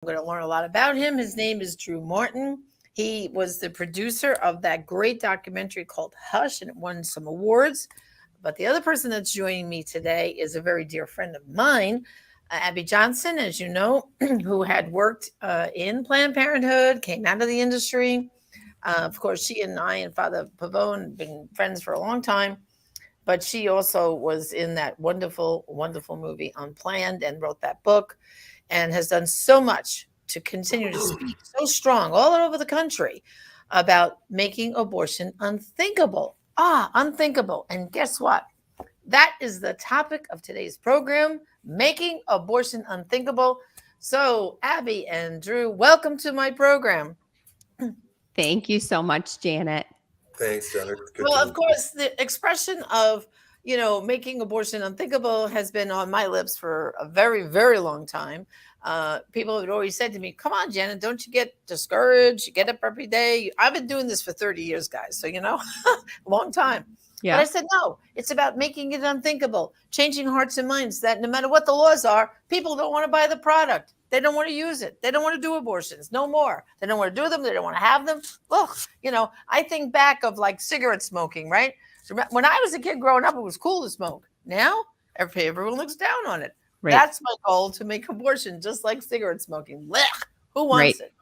I'm going to learn a lot about him. His name is Drew Martin. He was the producer of that great documentary called Hush, and it won some awards. But the other person that's joining me today is a very dear friend of mine, Abby Johnson, as you know, who had worked in Planned Parenthood, came out of the industry. Of course, she and I and Father Pavone have been friends for a long time, but she also was in that wonderful, wonderful movie Unplanned and wrote that book and has done so much to continue to speak so strong all over the country about making abortion unthinkable. Unthinkable. And guess what? That is the topic of today's program, making abortion unthinkable. So, Abby and Drew, welcome to my program. Thank you so much, Janet. Thanks, Janet. Good Well, to of meet you. course, the expression of, making abortion unthinkable has been on my lips for a very, very long time. People had always said to me, "Come on, Janet, don't you get discouraged? You get up every day." I've been doing this for 30 years, guys. So, long time. But I Yeah. said, no, it's about making it unthinkable, changing hearts and minds that no matter what the laws are, people don't want to buy the product. They don't want to use it. They don't want to do abortions. No more. They don't want to do them. They don't want to have them. Ugh. I think back of like cigarette smoking, right? So when I was a kid growing up, it was cool to smoke. Now, everyone looks down on it. Right. That's my goal, to make abortion just like cigarette smoking. Blech. Who Right. wants it?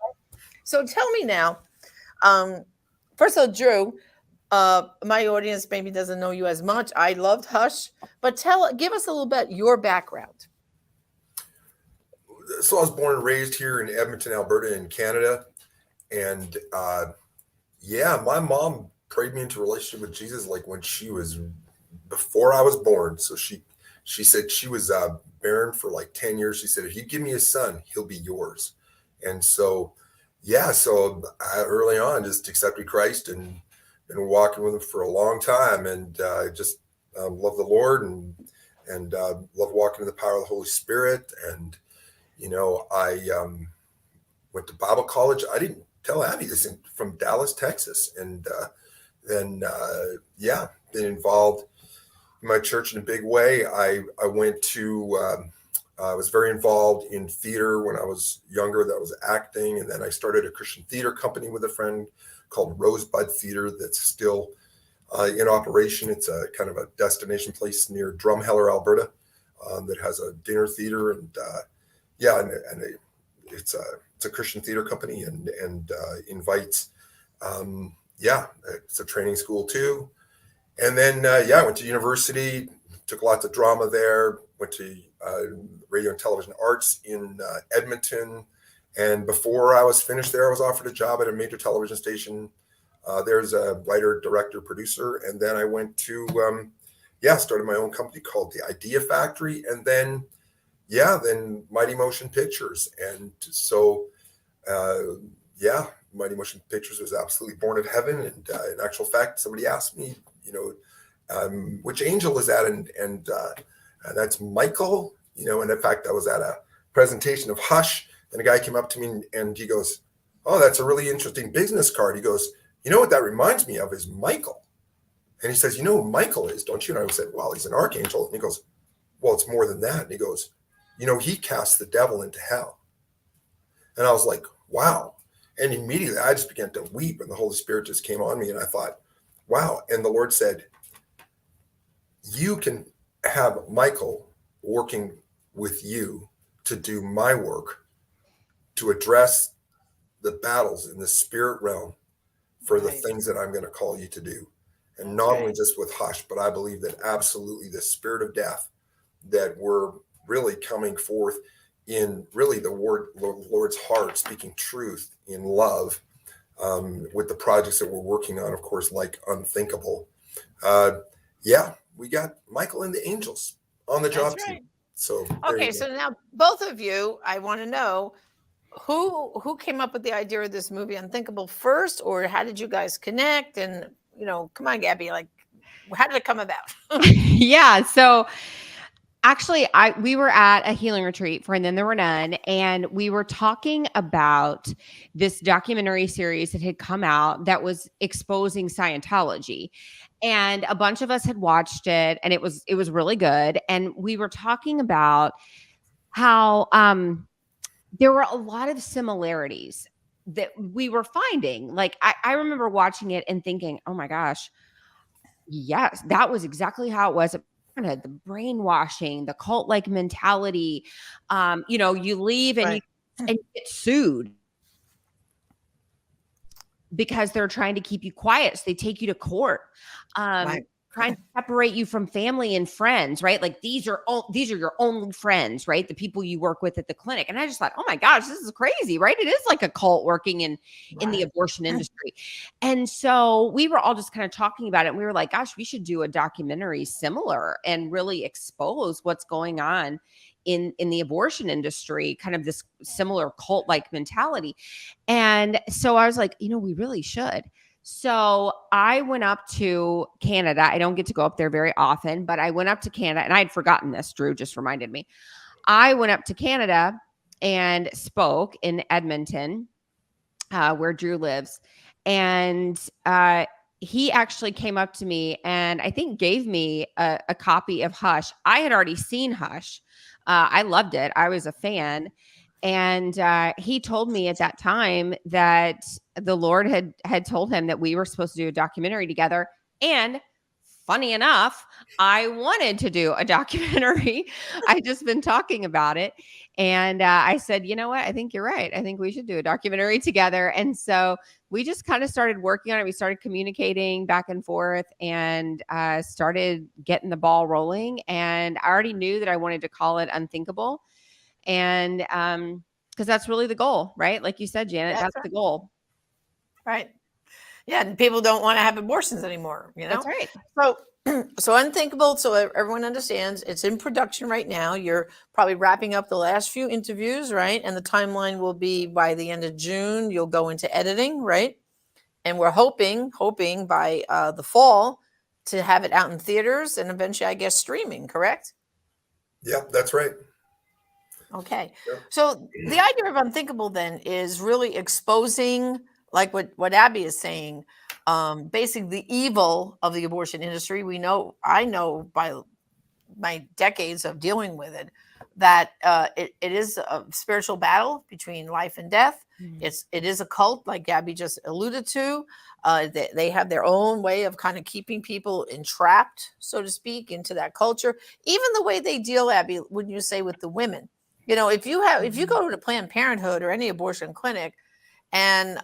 So tell me now, um, first of all, Drew, my audience maybe doesn't know you as much. I loved Hush, but give us a little bit your background. So I was born and raised here in Edmonton, Alberta, in Canada, and yeah, my mom prayed me into a relationship with Jesus like when she was before I was born. So she said she was barren for like 10 years. She said, if you give me a son, he'll be yours. And so yeah, so I early on just accepted Christ and been walking with him for a long time, and just love the Lord, and love walking in the power of the Holy Spirit. And I went to Bible college. I didn't tell Abby this, from Dallas, Texas, and then yeah, been involved in my church in a big way. I went to I was very involved in theater when I was younger. That was acting, and then I started a Christian theater company with a friend called Rosebud Theater that's still in operation. It's a kind of a destination place near Drumheller, Alberta, that has a dinner theater, and yeah, and it's a Christian theater company, and invites yeah, it's a training school too. And then yeah, I went to university, took lots of drama there. Went to radio and television arts in Edmonton, and before I was finished there, I was offered a job at a major television station. There's a writer, director, producer, and then I went to yeah, started my own company called the Idea Factory, and then yeah, then Mighty Motion Pictures. And so yeah, Mighty Motion Pictures was absolutely born of heaven. And in actual fact, somebody asked me, which angel is that? And that's Michael. And in fact, I was at a presentation of Hush, and a guy came up to me, and he goes, "Oh, that's a really interesting business card." He goes, "You know what that reminds me of is Michael." And he says, "You know who Michael is, don't you?" And I said, "Well, he's an archangel." And he goes, "Well, it's more than that." And he goes, "He casts the devil into hell." And I was like, wow. And immediately I just began to weep, and the Holy Spirit just came on me, and I thought, wow. And the Lord said, you can have Michael working with you to do my work, to address the battles in the spirit realm for the Right. things that I'm going to call you to do. And That's not only right. just with Hush, but I believe that absolutely the spirit of death, that we're really coming forth in really the Lord's heart, speaking truth in love, with the projects that we're working on, of course, like Unthinkable. Uh, yeah, we got Michael and the Angels on the That's job too. right. So there you Okay, go. so now both of you, I want to know who came up with the idea of this movie Unthinkable first, or how did you guys connect? And come on, Gabby, like, how did it come about? Yeah. So actually, we were at a healing retreat for And Then There Were None, and we were talking about this documentary series that had come out that was exposing Scientology. And a bunch of us had watched it, and it was really good. And we were talking about how there were a lot of similarities that we were finding. Like I remember watching it and thinking, oh my gosh, yes, that was exactly how it was at Parenthood. The brainwashing, the cult-like mentality. You leave and Right. you get sued because they're trying to keep you quiet. So they take you to court, Right. trying to separate you from family and friends, right? Like these are your only friends, right? The people you work with at the clinic. And I just thought, oh my gosh, this is crazy, right? It is like a cult working in the Right. abortion industry. And so we were all just kind of talking about it. And we were like, gosh, we should do a documentary similar and really expose what's going on in the abortion industry, kind of this similar cult-like mentality. And so I was like, we really should. So I went up to Canada. I don't get to go up there very often, but I went up to Canada, and I had forgotten this. Drew just reminded me. I went up to Canada and spoke in Edmonton, where Drew lives. And he actually came up to me and I think gave me a copy of Hush. I had already seen Hush. I loved it. I was a fan. And he told me at that time that the Lord had told him that we were supposed to do a documentary together. And funny enough, I wanted to do a documentary. I just been talking about it. And I said, you know what? I think you're right. I think we should do a documentary together. And so we just kind of started working on it. We started communicating back and forth and started getting the ball rolling. And I already knew that I wanted to call it Unthinkable. And because that's really the goal, right? Like you said, Janet, that's right. the goal. Right. Yeah, and people don't want to have abortions anymore, That's right. So Unthinkable, so everyone understands, it's in production right now. You're probably wrapping up the last few interviews, right? And the timeline will be by the end of June, you'll go into editing, right? And we're hoping by the fall to have it out in theaters and eventually, I guess, streaming, correct? Yeah, that's right. Okay. Yep. So the idea of Unthinkable then is really exposing, like what Abby is saying, basically the evil of the abortion industry. I know by my decades of dealing with it, that it is a spiritual battle between life and death. Mhm. It is a cult, like Gabby just alluded to. They have their own way of kind of keeping people entrapped, so to speak, into that culture. Even the way they deal, Abby, wouldn't you say, with the women? If you go to Planned Parenthood or any abortion clinic, and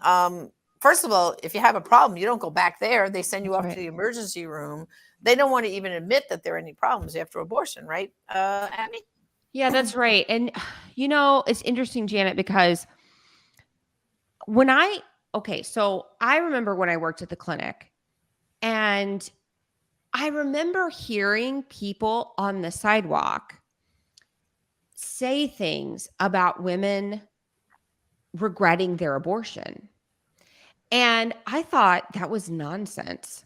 first of all, if you have a problem, you don't go back there. They send you That's off right. to the emergency room. They don't want to even admit that there are any problems after abortion, right, Abby? Yeah, that's right. And it's interesting, Janet, because so I remember when I worked at the clinic, and I remember hearing people on the sidewalk say things about women regretting their abortion. And I thought that was nonsense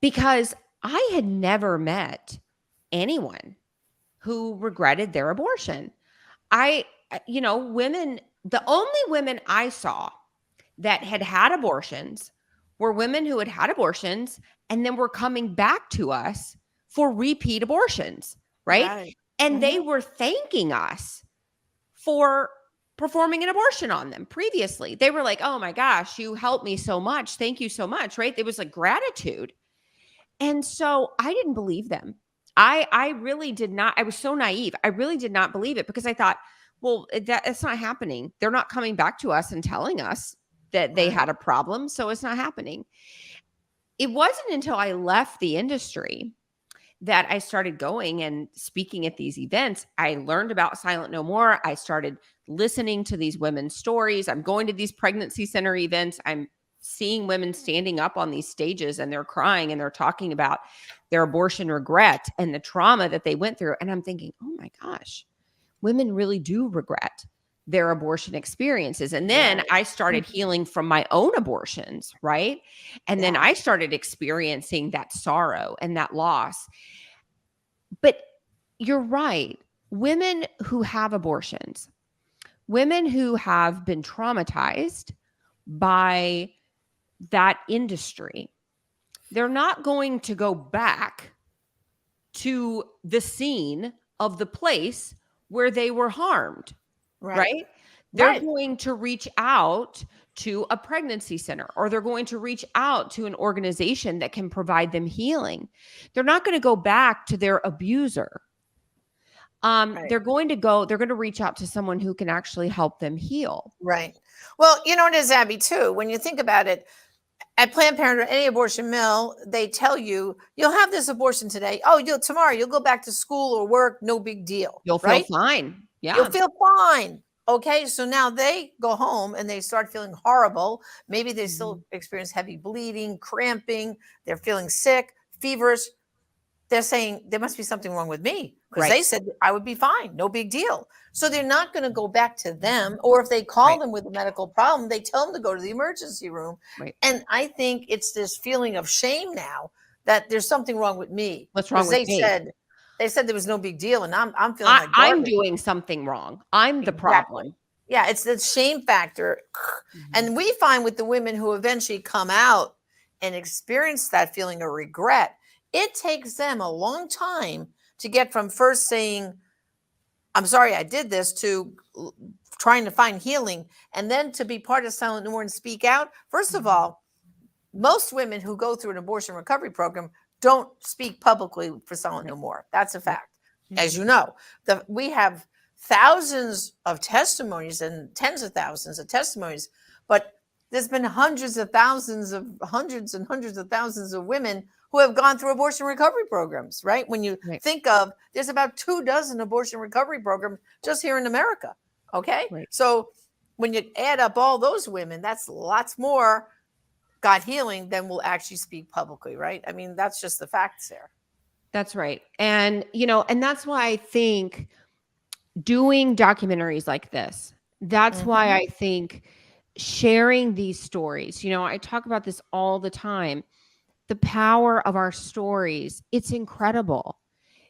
because I had never met anyone who regretted their abortion. Women, the only women I saw that had abortions were women who had abortions and then were coming back to us for repeat abortions, right? Right. And they were thanking us for performing an abortion on them previously. They were like, oh my gosh, you helped me so much. Thank you so much, right? It was like gratitude. And so I didn't believe them. I really did not. I was so naive. I really did not believe it because I thought, well, that's not happening. They're not coming back to us and telling us that they had a problem. So it's not happening. It wasn't until I left the industry that I started going and speaking at these events. I learned about Silent No More. I started listening to these women's stories. I'm going to these pregnancy center events. I'm seeing women standing up on these stages and they're crying and they're talking about their abortion regret and the trauma that they went through. And I'm thinking, oh my gosh, women really do regret their abortion experiences. And then I started healing from my own abortions, right? And then I started experiencing that sorrow and that loss. But you're right. Women who have abortions, women who have been traumatized by that industry, they're not going to go back to the scene of the place where they were harmed, right? They're Right. going to reach out to a pregnancy center, or they're going to reach out to an organization that can provide them healing. They're not going to go back to their abuser. Right. They're going to reach out to someone who can actually help them heal. Right. Well, you know what it is, Abby, too. When you think about it, at Planned Parenthood, any abortion mill, they tell you you'll have this abortion today. Oh, tomorrow you'll go back to school or work. No big deal. You'll feel Right? fine. You'll Yeah. feel fine. Okay. So now they go home and they start feeling horrible. Maybe they still experience heavy bleeding, cramping. They're feeling sick, feverish. They're saying there must be something wrong with me because Right. they said I would be fine. No big deal. So they're not going to go back to them. Or if they call Right. them with a medical problem, they tell them to go to the emergency room. Right. And I think it's this feeling of shame now that there's something wrong with me. What's wrong with me? They said there was no big deal, and I'm feeling like I'm garbage. doing something wrong. I'm the Exactly. problem. Yeah, it's the shame factor. And we find with the women who eventually come out and experience that feeling of regret, it takes them a long time to get from first saying, I'm sorry I did this, to trying to find healing, and then to be part of Silent No More and speak out. First of all, most women who go through an abortion recovery program don't speak publicly for Silent No More. That's a fact. As you know, we have thousands of testimonies and tens of thousands of testimonies, but there's been hundreds and hundreds of thousands of women who have gone through abortion recovery programs, right? When you think of, there's about 24 abortion recovery programs just here in America. Okay. Right. So when you add up all those women, that's lots more got healing than will actually speak publicly, right? I mean, that's just the facts there. That's right. And, and that's why I think doing documentaries like this, that's why I think sharing these stories, I talk about this all the time, the power of our stories, it's incredible.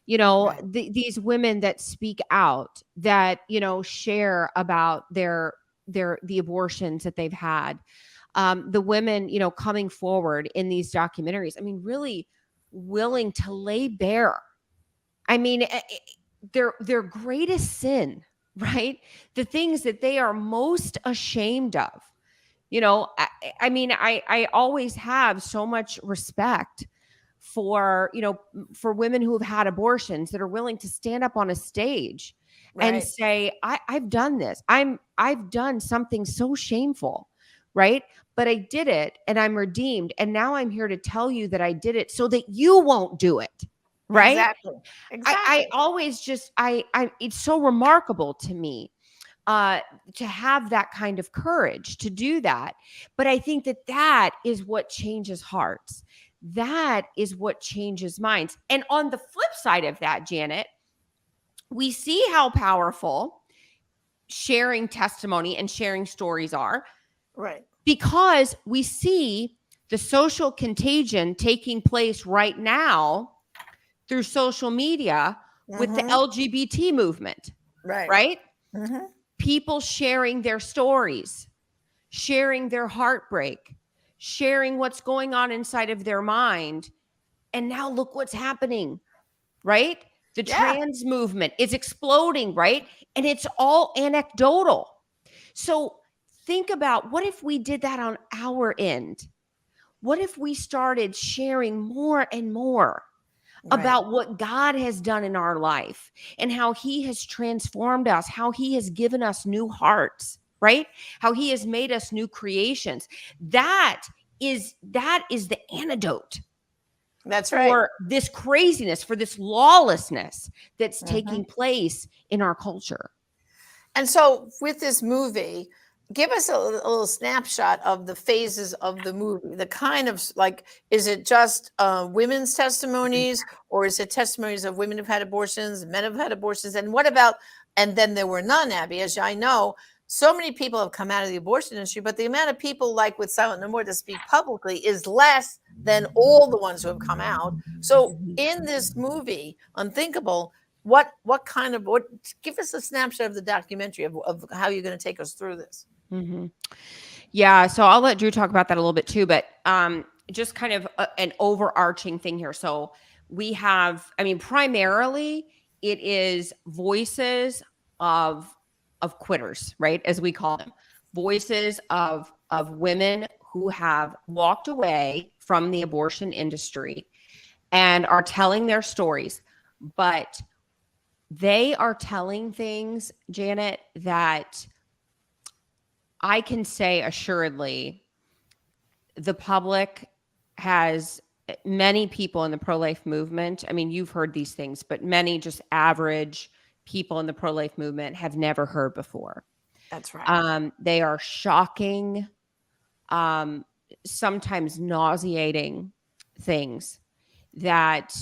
These women that speak out, that, share about the abortions that they've had, the women, coming forward in these documentaries, I mean, really willing to lay bare, I mean, their greatest sin, right? The things that they are most ashamed of. I mean, I always have so much respect for women who have had abortions that are willing to stand up on a stage and say, I've done this. I've done something so shameful, right? But I did it and I'm redeemed. And now I'm here to tell you that I did it so that you won't do it. Right. Exactly. I always just, it's so remarkable to me to have that kind of courage to do that. But I think that is what changes hearts. That is what changes minds. And on the flip side of that, Janet, we see how powerful sharing testimony and sharing stories are. Right. Because we see the social contagion taking place right now through social media with the LGBT movement. Right? People sharing their stories, sharing their heartbreak, sharing what's going on inside of their mind. And now look what's happening, right? The trans movement is exploding, right? And it's all anecdotal. So think about, what if we did that on our end? What if we started sharing more and more about what God has done in our life and how he has transformed us, how he has given us new hearts, right? How he has made us new creations. That is the antidote. That's right. For this craziness, for this lawlessness that's taking place in our culture. And so with this movie, give us a little snapshot of the phases of the movie, the kind of, like, is it just women's testimonies, or is it testimonies of women who've had abortions, men who've had abortions? And what about, and then there were none, Abby, as I know, so many people have come out of the abortion industry, but the amount of people, like with Silent No More, to speak publicly is less than all the ones who have come out. So in this movie, Unthinkable, what kind of, give us a snapshot of the documentary of how you're going to take us through this. Yeah, so I'll let Drew talk about that a little bit too, but just kind of an overarching thing here. So we have, I mean, primarily it is voices of quitters, right? As we call them, voices of women who have walked away from the abortion industry and are telling their stories, but they are telling things, Janet, that I can say assuredly the public has, many people in the pro-life movement, I mean, you've heard these things, but many just average people in the pro-life movement have never heard before. That's right. They are shocking, sometimes nauseating things that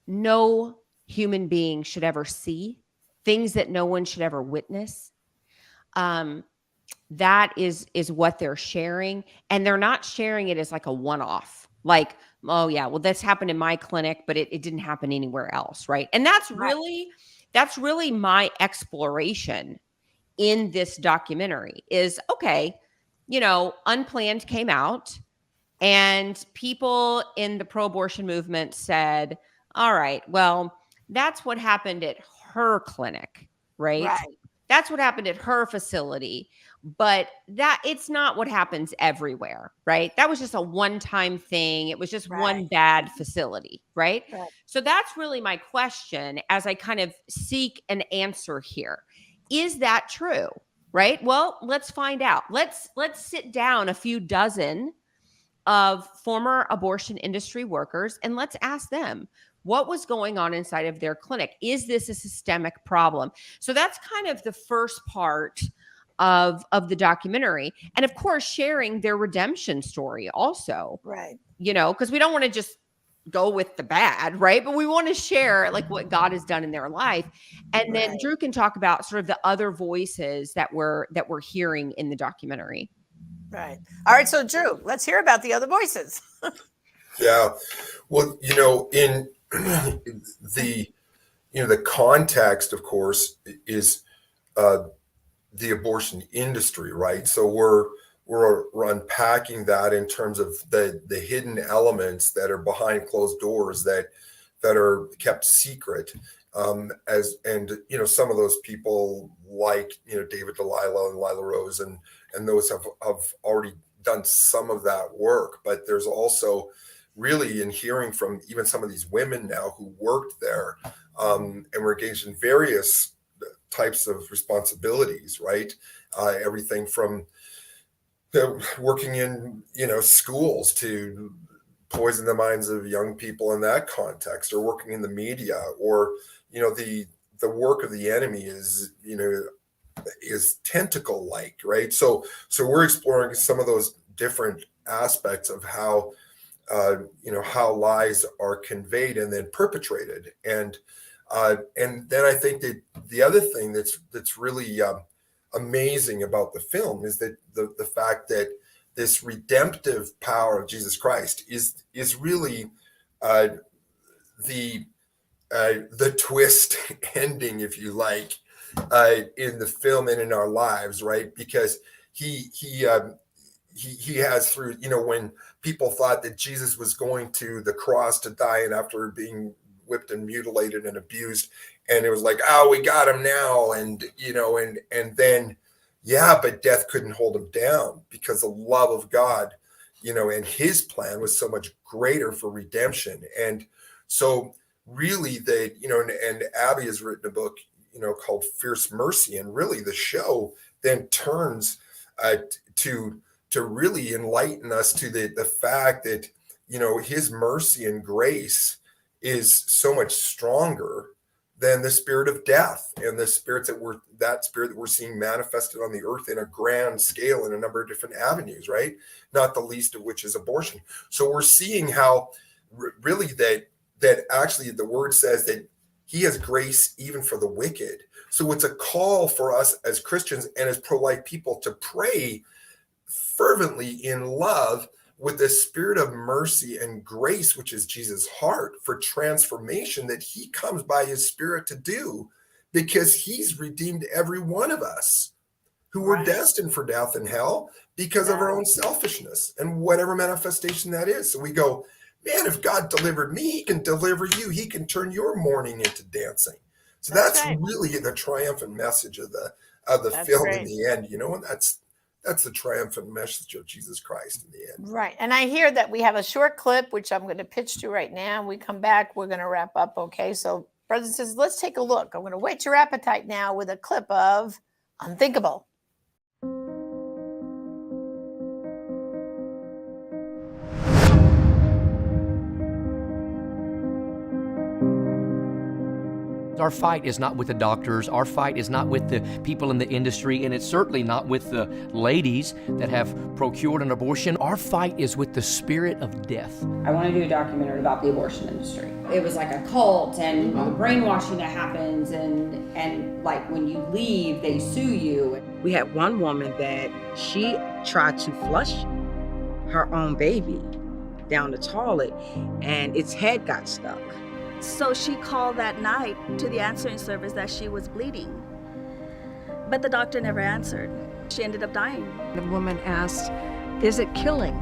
no human being should ever see, things that no one should ever witness. That is what they're sharing, and they're not sharing it as like a one-off, like, oh yeah, well, this happened in my clinic, but it didn't happen anywhere else, right? And that's really my exploration in this documentary is, okay, Unplanned came out and people in the pro-abortion movement said, all right, well, that's what happened at her clinic, right? That's what happened at her facility, but that it's not what happens everywhere, right? That was just a one-time thing. It was just one bad facility, right? So that's really my question as I kind of seek an answer here. Is that true? Right? Well, let's find out. Let's sit down a few dozen of former abortion industry workers and let's ask them what was going on inside of their clinic. Is this a systemic problem? So that's kind of the first part of the documentary. And of course, sharing their redemption story also, Right. Because we don't want to just go with the bad, right? But we want to share like what God has done in their life. And then Drew can talk about sort of the other voices that we're hearing in the documentary. Right. All right. So Drew, let's hear about the other voices. Yeah. Well, in the context, of course, is the abortion industry, right? So we're unpacking that in terms of the hidden elements that are behind closed doors that are kept secret. Some of those people like David Delilah and Lila Rose and those have already done some of that work, but there's also really in hearing from even some of these women now who worked there and were engaged in various types of responsibilities, right? Everything from working in schools to poison the minds of young people in that context, or working in the media, or the work of the enemy is tentacle like, right? So we're exploring some of those different aspects of how how lies are conveyed and then perpetrated. And then I think that the other thing that's really amazing about the film is that the fact that this redemptive power of Jesus Christ is really the twist ending, if you like, in the film and in our lives, right? Because he has, through when people thought that Jesus was going to the cross to die, and after being whipped and mutilated and abused, and it was like, oh, we got him now, and then but death couldn't hold him down, because the love of God and his plan was so much greater for redemption. And so really and Abby has written a book called Fierce Mercy, and really the show then turns to really enlighten us to the fact that his mercy and grace is so much stronger than the spirit of death and the spirits that we're seeing manifested on the earth in a grand scale in a number of different avenues, right? Not the least of which is abortion. So we're seeing how really that actually the word says that he has grace even for the wicked. So it's a call for us as Christians and as pro-life people to pray fervently in love with the spirit of mercy and grace, which is Jesus' heart, for transformation that he comes by his spirit to do, because he's redeemed every one of us who were destined for death and hell because of our own selfishness and whatever manifestation that is. So we go, man, if God delivered me, he can deliver you. He can turn your mourning into dancing. So That's that's right. really the triumphant message of the That's film great. in the end, and that's the triumphant message of Jesus Christ in the end. Right. And I hear that we have a short clip, which I'm going to pitch to right now. When we come back, we're going to wrap up. Okay. So, brothers and sisters, let's take a look. I'm going to whet your appetite now with a clip of Unthinkable. Our fight is not with the doctors. Our fight is not with the people in the industry, and it's certainly not with the ladies that have procured an abortion. Our fight is with the spirit of death. I want to do a documentary about the abortion industry. It was like a cult and the brainwashing that happens, and like when you leave, they sue you. We had one woman that she tried to flush her own baby down the toilet and its head got stuck. So she called that night to the answering service that she was bleeding. But the doctor never answered. She ended up dying. The woman asked, "Is it killing?"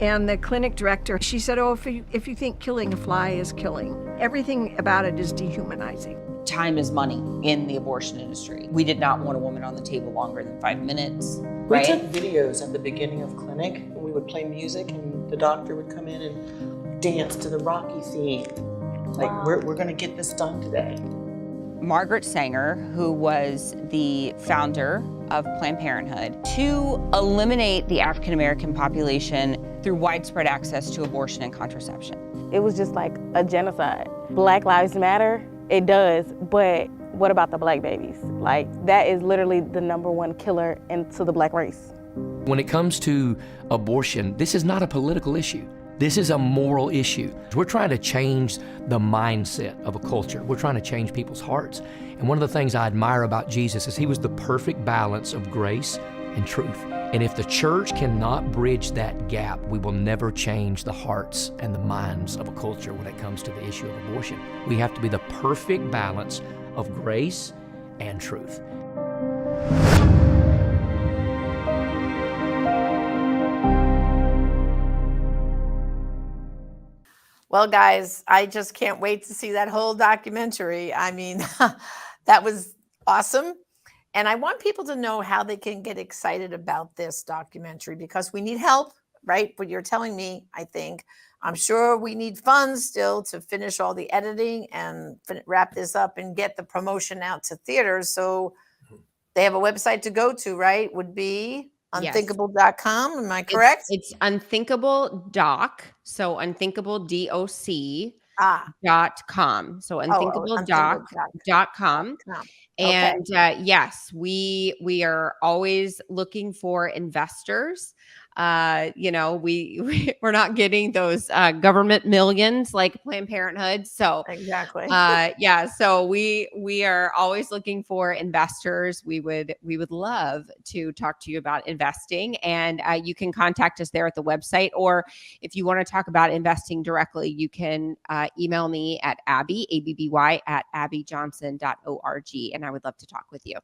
And the clinic director, she said, "Oh, if you think killing a fly is killing, everything about it is dehumanizing." Time is money in the abortion industry. We did not want a woman on the table longer than 5 minutes, We right? took videos at the beginning of clinic, and we would play music, and the doctor would come in and dance to the Rocky theme. Like, we're going to get this done today. Margaret Sanger, who was the founder of Planned Parenthood, to eliminate the African American population through widespread access to abortion and contraception. It was just like a genocide. Black Lives Matter, it does, but what about the black babies? Like, that is literally the #1 killer into the black race. When it comes to abortion, this is not a political issue. This is a moral issue. We're trying to change the mindset of a culture. We're trying to change people's hearts. And one of the things I admire about Jesus is he was the perfect balance of grace and truth. And if the church cannot bridge that gap, we will never change the hearts and the minds of a culture when it comes to the issue of abortion. We have to be the perfect balance of grace and truth. Well, guys, I just can't wait to see that whole documentary. I mean, that was awesome. And I want people to know how they can get excited about this documentary because we need help, right? What you're telling me, I think. I'm sure we need funds still to finish all the editing and wrap this up and get the promotion out to theaters. So they have a website to go to, right? Would be unthinkable.com. Am I correct? It's unthinkable doc. So unthinkable doc.com. So unthinkabledoc.com. And yes, we are always looking for investors. We're not getting those government millions like Planned Parenthood. So exactly. So we are always looking for investors. We would love to talk to you about investing, and you can contact us there at the website, or if you want to talk about investing directly, you can email me at Abby, ABBY, at abbyjohnson.org, and I would love to talk with you.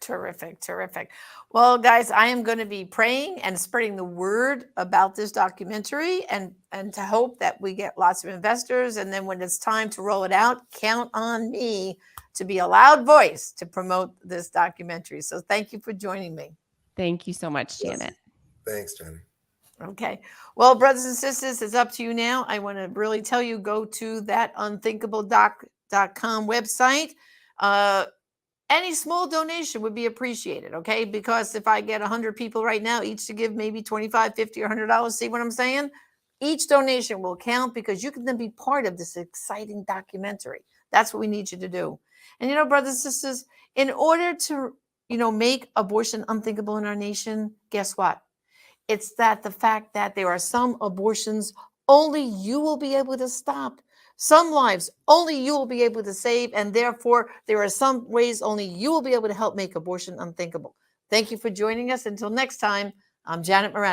Terrific. Well, guys, I am going to be praying and spreading the word about this documentary and to hope that we get lots of investors. And then when it's time to roll it out, count on me to be a loud voice to promote this documentary. So thank you for joining me. Thank you so much, Janet. Thanks, Jenny. Okay. Well, brothers and sisters, it's up to you now. I want to really tell you, go to that unthinkabledoc.com website. Any small donation would be appreciated, okay? Because if I get 100 people right now, each to give maybe $25, $50, or $100, see what I'm saying? Each donation will count because you can then be part of this exciting documentary. That's what we need you to do. And, brothers and sisters, in order to, make abortion unthinkable in our nation, guess what? It's the fact that there are some abortions only you will be able to stop. Some lives only you will be able to save, and therefore there are some ways only you will be able to help make abortion unthinkable. Thank you for joining us. Until next time, I'm Janet Moran.